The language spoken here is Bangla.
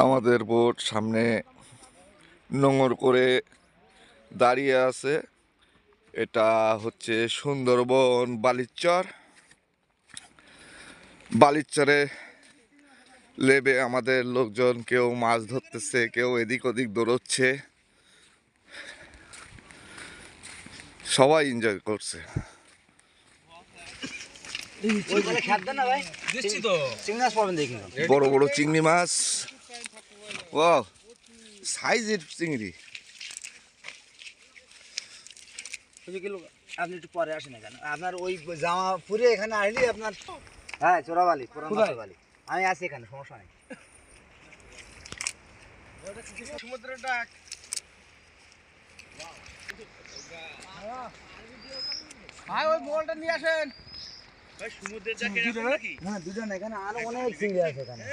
আমাদের বোট সামনে নোঙর করে দাঁড়িয়ে আছে। এটা হচ্ছে সুন্দরবন বালিচর। বালিচরে লেবে আমাদের লোকজন কেউ মাছ ধরতেছে, কেউ এদিক ওদিক দৌড়চ্ছে, সবাই এনজয় করছে। বড় বড় চিংড়ি মাছ, ও সাইজের চিংড়ি। আপনি একটু পরে আসেন এখানে, আপনার ওই জামা পুরে এখানে আসলে আপনার, হ্যাঁ চোরাবালি বালি, আমি আছি এখানে, সমস্যা নেই। সমুদ্রের ডাক, ভাই ওই বলটা নিয়ে আসেন। ভাই সমুদ্রের ডাক এরকম নাকি? হ্যাঁ দুজন, এখানে আরো অনেক চিংড়ি আছে এখানে।